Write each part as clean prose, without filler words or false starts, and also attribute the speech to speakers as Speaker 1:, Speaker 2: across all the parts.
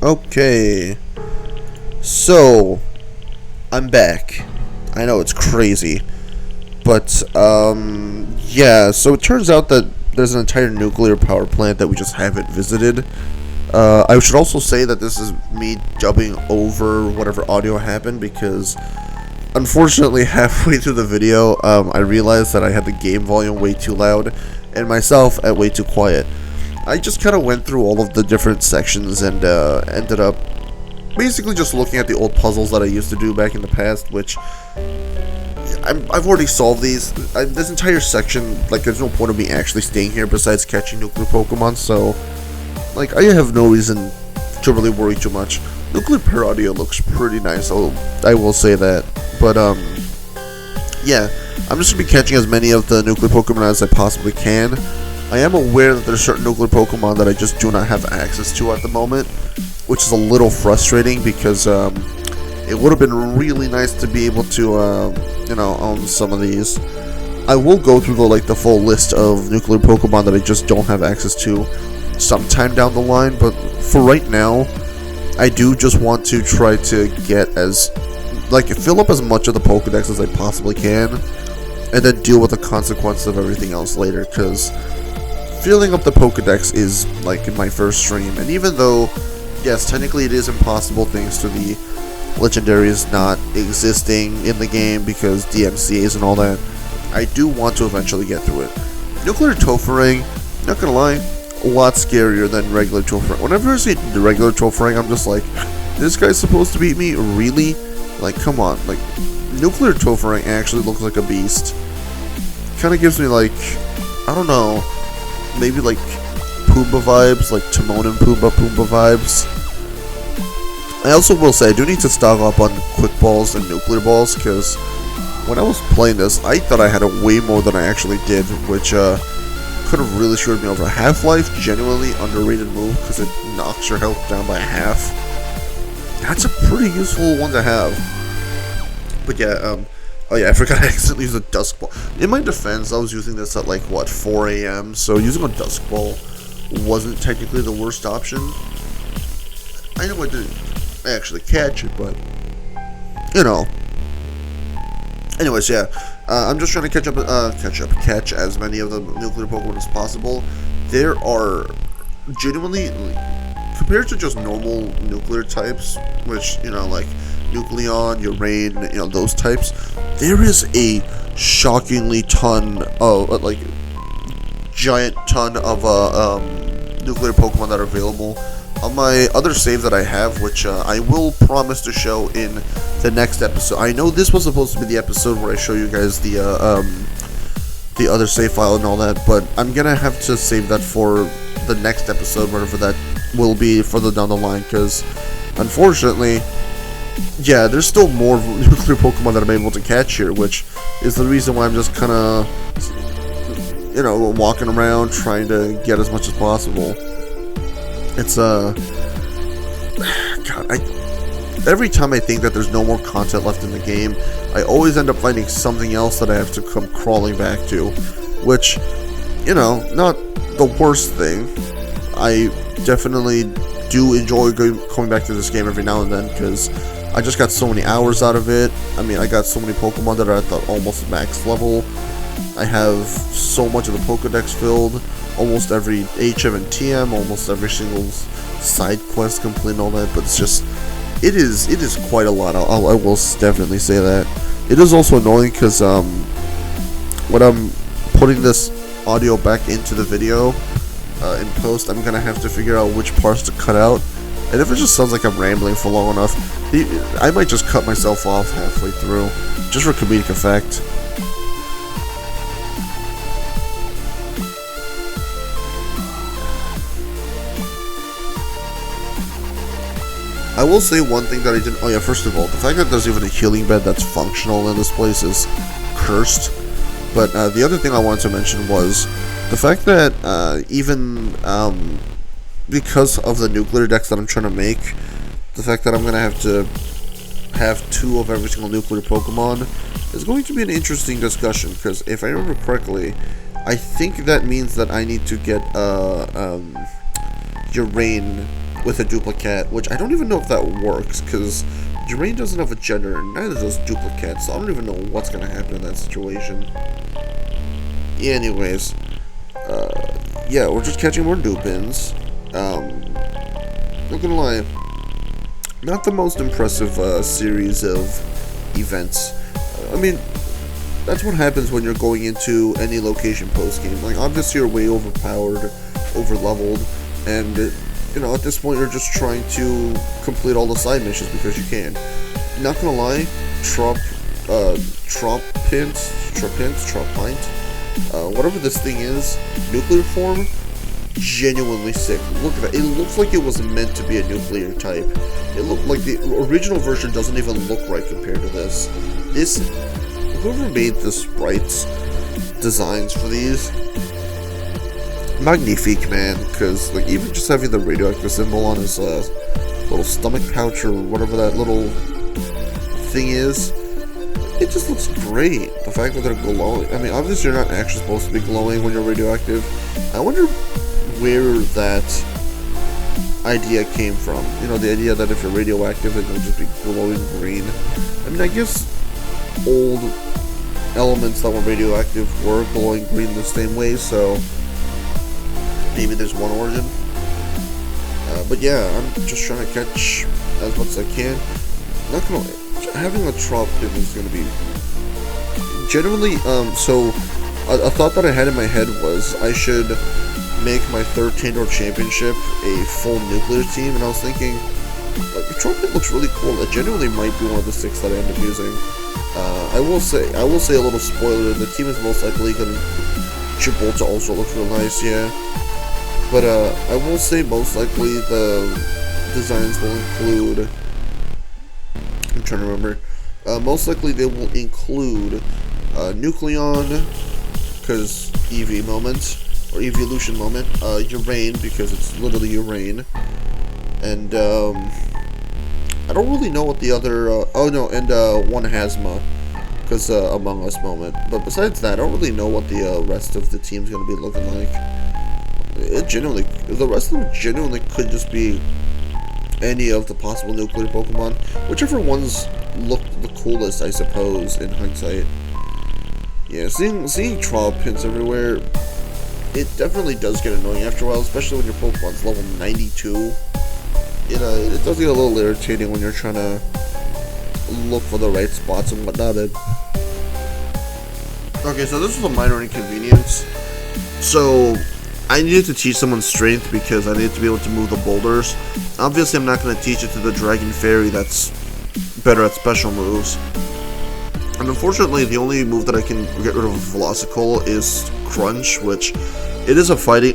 Speaker 1: Okay, so I'm back. I know it's crazy, but yeah. So it turns out that there's an entire nuclear power plant that we just haven't visited. I should also say that this is me dubbing over whatever audio happened because, unfortunately, halfway through the video, I realized that I had the game volume way too loud and myself at way too quiet. I just kind of went through all of the different sections and ended up basically just looking at the old puzzles that I used to do back in the past, which I've already solved these. This entire section, like, there's no point of me actually staying here besides catching nuclear Pokemon, so, like, I have no reason to really worry too much. Nuclear Pair audio looks pretty nice, I will say that, but, yeah, I'm just going to be catching as many of the nuclear Pokemon as I possibly can. I am aware that there's certain nuclear Pokemon that I just do not have access to at the moment, which is a little frustrating because it would have been really nice to be able to, you know, own some of these. I will go through the full list of nuclear Pokemon that I just don't have access to sometime down the line, but for right now, I do just want to try to get fill up as much of the Pokedex as I possibly can, and then deal with the consequences of everything else later, because filling up the Pokedex is, like, my first stream, and even though, yes, technically it is impossible thanks to the legendaries not existing in the game because DMCAs and all that, I do want to eventually get through it. Nuclear Topherang, not gonna lie, a lot scarier than regular Topherang. Whenever I see the regular Topherang, I'm just like, this guy's supposed to beat me? Really? Like, come on. Like, Nuclear Topherang actually looks like a beast. Kinda gives me, like, I don't know, maybe like Pumbaa vibes, like Timon and Pumbaa vibes. I also will say I do need to stock up on Quick Balls and Nuclear Balls, because when I was playing this, I thought I had way more than I actually did, which could have really screwed me over. Half-Life, genuinely underrated move, because it knocks your health down by half. That's a pretty useful one to have. But yeah, oh yeah, I forgot I accidentally used a Dusk Ball. In my defense, I was using this at like, what, 4 AM, so using a Dusk Ball wasn't technically the worst option. I know I didn't actually catch it, but, you know. Anyways, yeah, I'm just trying to catch as many of the nuclear Pokemon as possible. There are genuinely, compared to just normal nuclear types, which, you know, like Nucleon, Uranium, you know, those types, there is a shockingly ton of, like, giant ton of, nuclear Pokemon that are available. On my other save that I have, which, I will promise to show in the next episode. I know this was supposed to be the episode where I show you guys the other save file and all that, but I'm gonna have to save that for the next episode, whatever that will be further down the line, because, unfortunately, yeah, there's still more nuclear Pokemon that I'm able to catch here, which is the reason why I'm just kind of, you know, walking around trying to get as much as possible. It's, God, every time I think that there's no more content left in the game, I always end up finding something else that I have to come crawling back to, which, you know, not the worst thing. I definitely do enjoy coming back to this game every now and then, because I just got so many hours out of it. I mean, I got so many Pokemon that are at the almost max level. I have so much of the Pokedex filled, almost every HM and TM, almost every single side quest complete and all that, but it's just, it is quite a lot. I will definitely say that. It is also annoying because when I'm putting this audio back into the video in post, I'm gonna have to figure out which parts to cut out, and if it just sounds like I'm rambling for long enough, I might just cut myself off halfway through, just for comedic effect. I will say one thing that I didn't. Oh yeah, first of all, the fact that there's even a healing bed that's functional in this place is cursed. But the other thing I wanted to mention was the fact that even because of the nuclear decks that I'm trying to make, the fact that I'm gonna have to have 2 of every single nuclear Pokemon is going to be an interesting discussion. Because if I remember correctly, I think that means that I need to get Uranium with a duplicate, which I don't even know if that works, because Uranium doesn't have a gender, and neither does duplicate, so I don't even know what's going to happen in that situation. Yeah, anyways, yeah, we're just catching more dupins. Not gonna lie, not the most impressive series of events. I mean, that's what happens when you're going into any location post-game. Like, obviously you're way overpowered, over-leveled, and, you know, at this point you're just trying to complete all the side missions because you can. Not gonna lie, Trop Pint, whatever this thing is, nuclear form, genuinely sick. Look at that. It looks like it was meant to be a nuclear type. It looked like the original version doesn't even look right compared to this. Whoever made the sprites designs for these, magnifique, man, because like even just having the radioactive symbol on his little stomach pouch or whatever that little thing is, it just looks great. The fact that they're glowing. I mean, obviously you're not actually supposed to be glowing when you're radioactive. I wonder where that idea came from. You know, the idea that if you're radioactive, it'll just be glowing green. I mean, I guess old elements that were radioactive were glowing green the same way, so maybe there's one origin. But yeah, I'm just trying to catch as much as I can. Not gonna having a Trop pin is gonna be generally so a thought that I had in my head was I should make my third Tandor championship a full nuclear team, and I was thinking, like, the Trop pin looks really cool. It genuinely might be one of the 6 that I end up using. I will say a little spoiler, the team is most likely gonna Gibraltar also looks real nice, yeah. But I will say most likely the designs will include, I'm trying to remember, most likely they will include Nucleon, because EV moment, or evolution moment, Urane, because it's literally Urane, and I don't really know what the other, oh no, and one Hazma, because Among Us moment, but besides that, I don't really know what the rest of the team's going to be looking like. The rest of them genuinely could just be any of the possible nuclear Pokemon, whichever ones look the coolest, I suppose, in hindsight. Yeah, seeing Trop pins everywhere, it definitely does get annoying after a while, especially when your Pokemon's level 92. It does get a little irritating when you're trying to look for the right spots and whatnot. Okay, so this was a minor inconvenience. So I needed to teach someone strength because I needed to be able to move the boulders. Obviously, I'm not going to teach it to the Dragon Fairy that's better at special moves. And unfortunately, the only move that I can get rid of Velocicool is Crunch, which it is a fighting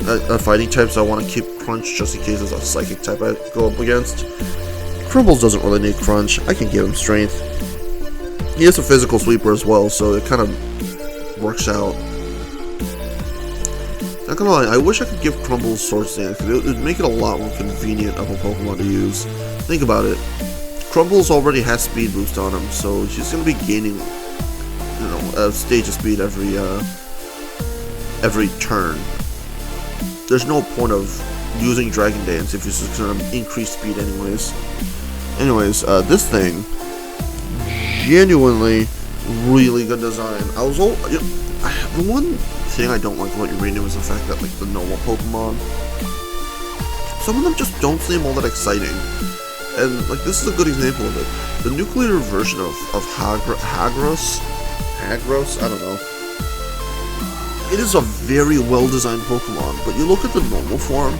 Speaker 1: type, so I want to keep Crunch just in case it's a psychic type I go up against. Crumbles doesn't really need Crunch. I can give him strength. He has a physical sweeper as well, so it kind of works out. Not gonna lie, I wish I could give Crumbles Sword Stance, because it would make it a lot more convenient of a Pokemon to use. Think about it. Crumbles already has speed boost on him, so she's gonna be gaining, you know, a stage of speed every turn. There's no point of using Dragon Dance if you're just gonna increase speed anyways. This thing, genuinely really good design. The one thing I don't like about Uranium is the fact that, like, the normal Pokemon, some of them just don't seem all that exciting. And, like, this is a good example of it. The nuclear version of Hagros, I don't know. It is a very well-designed Pokemon, but you look at the normal form,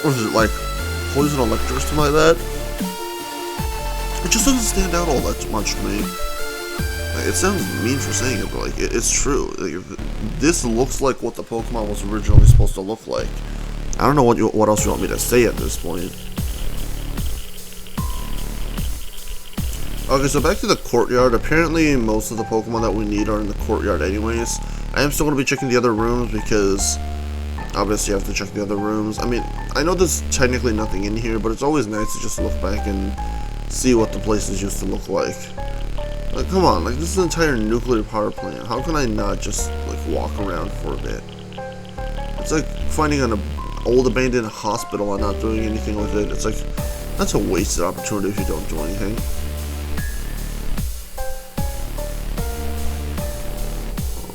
Speaker 1: what is it, like, Poison Electric or something like that? It just doesn't stand out all that much to me. Like, it sounds mean for saying it, but, like, it's true. Like, this looks like what the Pokemon was originally supposed to look like. I don't know what else you want me to say at this point. Okay, so back to the courtyard. Apparently, most of the Pokemon that we need are in the courtyard anyways. I am still going to be checking the other rooms because obviously you have to check the other rooms. I mean, I know there's technically nothing in here, but it's always nice to just look back and see what the places used to look like. Like, come on, like, this is an entire nuclear power plant. How can I not just, like, walk around for a bit? It's like finding old abandoned hospital and not doing anything with it. It's like, that's a wasted opportunity if you don't do anything.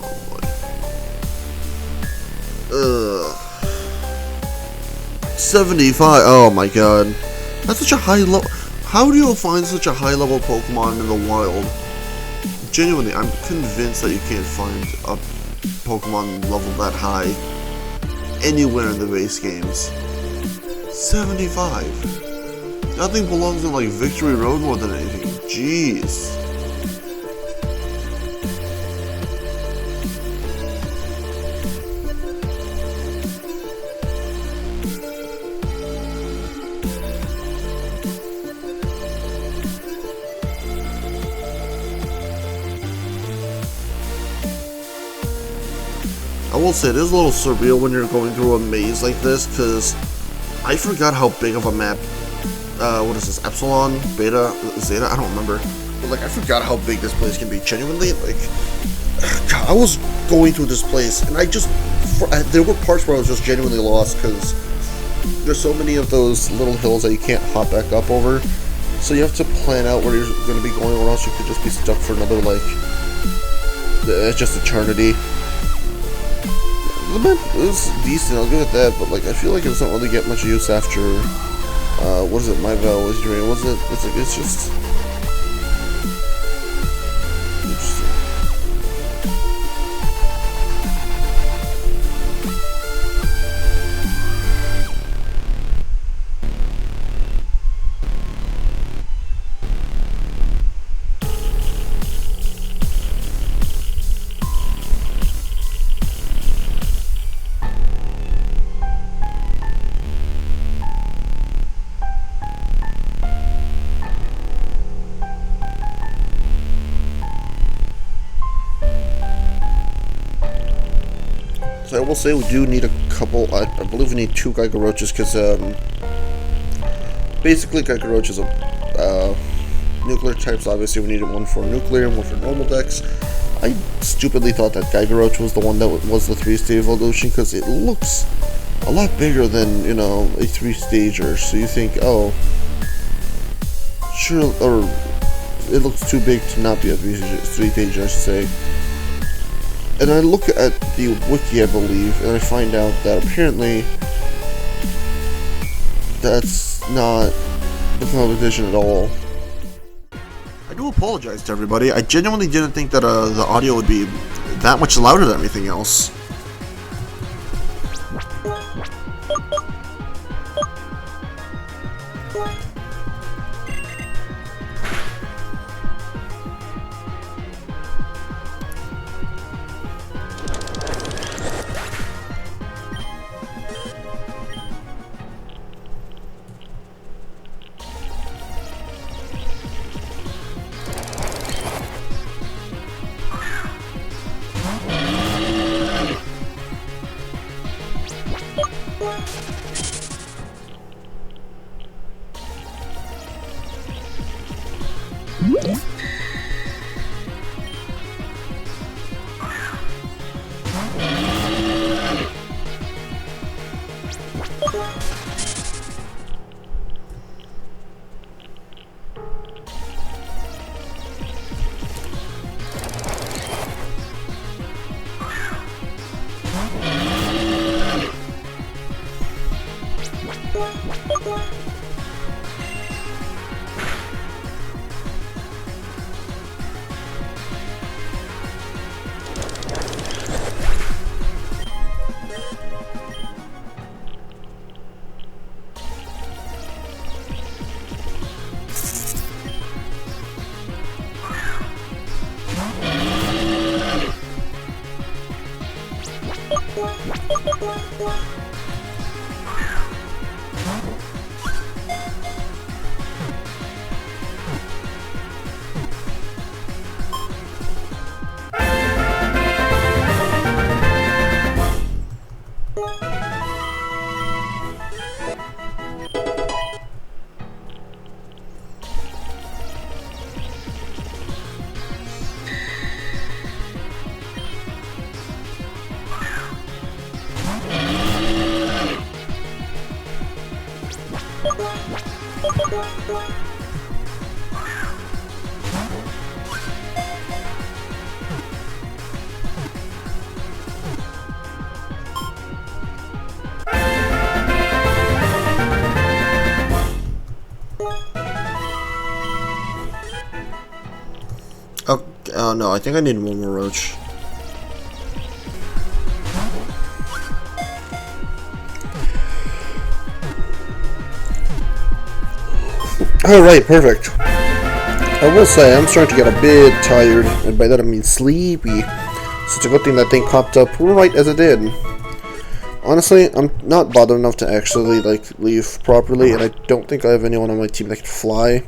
Speaker 1: Oh boy. 75. Oh my god. That's such a high level. How do you find such a high level Pokemon in the wild? Genuinely, I'm convinced that you can't find a Pokemon level that high anywhere in the base games. 75. That thing belongs in like Victory Road more than anything. Jeez. I will say, it is a little surreal when you're going through a maze like this, because I forgot how big of a map, what is this, Epsilon, Beta, Zeta, I don't remember, but like, I forgot how big this place can be, genuinely, like, God, I was going through this place, and there were parts where I was just genuinely lost, because there's so many of those little hills that you can't hop back up over, so you have to plan out where you're going to be going, or else you could just be stuck for another, like, just eternity. The map is decent, I'll give it that, but like I feel like it doesn't really get much use after what is it, My Val was doing, was it? It's like, it's just interesting. So I will say we do need a couple, I believe we need 2 Geiger Roaches, because basically Geiger Roaches are nuclear types. Obviously we needed one for nuclear and one for normal decks. I stupidly thought that Geiger Roach was the one that was the 3-stage evolution, because it looks a lot bigger than, you know, a 3-stager, so you think, oh, sure, or it looks too big to not be a 3-stager, I should say. And I look at the wiki, I believe, and I find out that apparently that's not the competition at all. I do apologize to everybody. I genuinely didn't think that the audio would be that much louder than everything else. Oh no, I think I need one more roach. Alright, perfect. I will say, I'm starting to get a bit tired, and by that I mean sleepy. So it's a good thing that thing popped up right as it did. Honestly, I'm not bothered enough to actually, like, leave properly, and I don't think I have anyone on my team that can fly.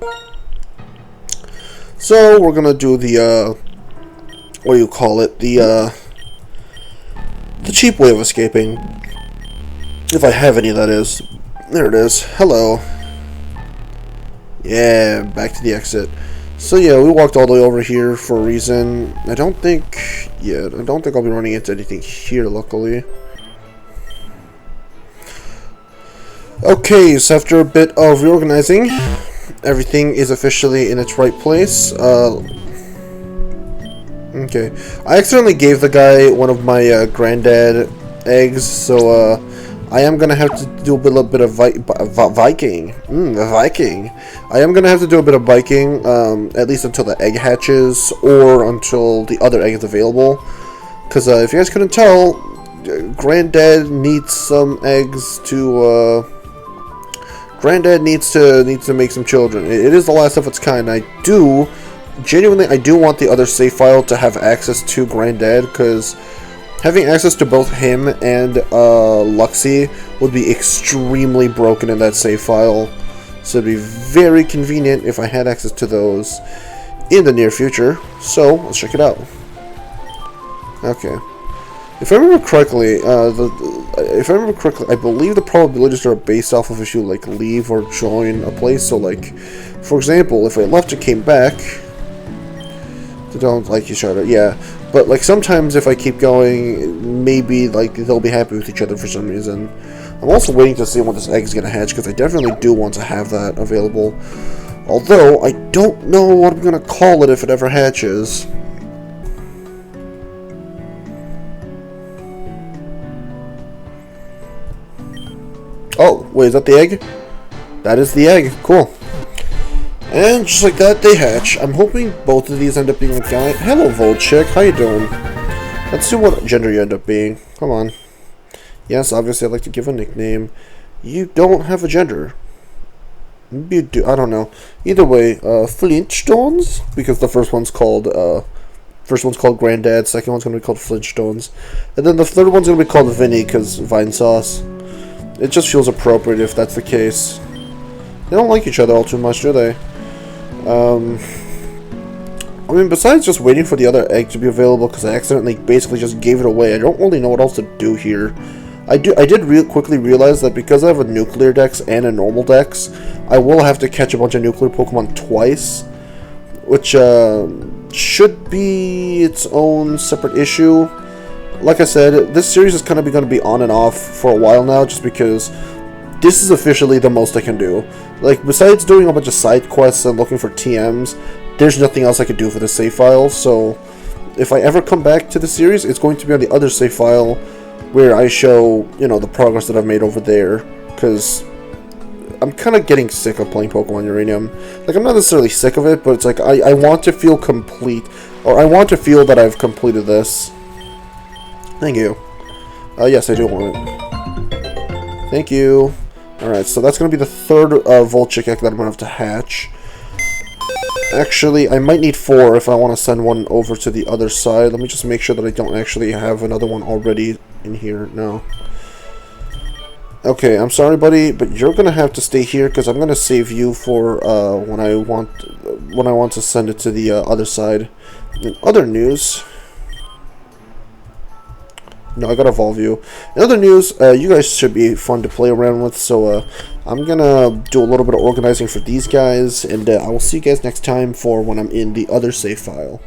Speaker 1: So, we're gonna do the, what do you call it? The cheap way of escaping. If I have any, that is. There it is. Hello. Yeah, back to the exit. So yeah, we walked all the way over here for a reason. I don't think I'll be running into anything here, luckily. Okay, so after a bit of reorganizing, everything is officially in its right place. Okay. I accidentally gave the guy one of my granddad eggs, so I am gonna have to do a little bit of Viking. Viking. I am gonna have to do a bit of biking, at least until the egg hatches, or until the other egg is available. Because if you guys couldn't tell, Granddad needs some eggs to. Granddad needs to make some children. It is the last of its kind. I do want the other save file to have access to Granddad, because having access to both him and Luxie would be extremely broken in that save file. So it'd be very convenient if I had access to those in the near future. So let's check it out. Okay. If I remember correctly, I believe the probabilities are based off of if you like leave or join a place. So like, for example, if I left and came back, they don't like each other. Yeah, but like sometimes if I keep going, maybe like they'll be happy with each other for some reason. I'm also waiting to see when this egg is gonna hatch, because I definitely do want to have that available. Although I don't know what I'm gonna call it if it ever hatches. Oh, wait, is that the egg? That is the egg. Cool. And just like that, they hatch. I'm hoping both of these end up being a guy. Hello, Volchick. How you doing? Let's see what gender you end up being. Come on. Yes, obviously I'd like to give a nickname. You don't have a gender. Maybe you do. I don't know. Either way, Flintstones, because the first one's called Granddad. Second one's gonna be called Flintstones, and then the third one's gonna be called Vinny, because Vine Sauce. It just feels appropriate if that's the case. They don't like each other all too much, do they? I mean, besides just waiting for the other egg to be available, because I accidentally basically just gave it away, I don't really know what else to do here. I did quickly realize that because I have a nuclear dex and a normal dex, I will have to catch a bunch of nuclear Pokemon twice, which should be its own separate issue. Like I said, this series is kind of going to be on and off for a while now, just because this is officially the most I can do. Like, besides doing a bunch of side quests and looking for TMs, there's nothing else I could do for the save file. So, if I ever come back to the series, it's going to be on the other save file, where I show, you know, the progress that I've made over there. Because I'm kind of getting sick of playing Pokemon Uranium. Like, I'm not necessarily sick of it, but it's like, I want to feel complete, or I want to feel that I've completed this. Thank you. Yes, I do want it. Thank you. Alright, so that's going to be the third Volchick egg that I'm going to have to hatch. Actually, I might need 4 if I want to send one over to the other side. Let me just make sure that I don't actually have another one already in here. No. Okay, I'm sorry, buddy, but you're going to have to stay here, because I'm going to save you for when I want to send it to the other side. In other news... No, I gotta evolve you. In other news, you guys should be fun to play around with, so I'm gonna do a little bit of organizing for these guys, and I will see you guys next time for when I'm in the other save file.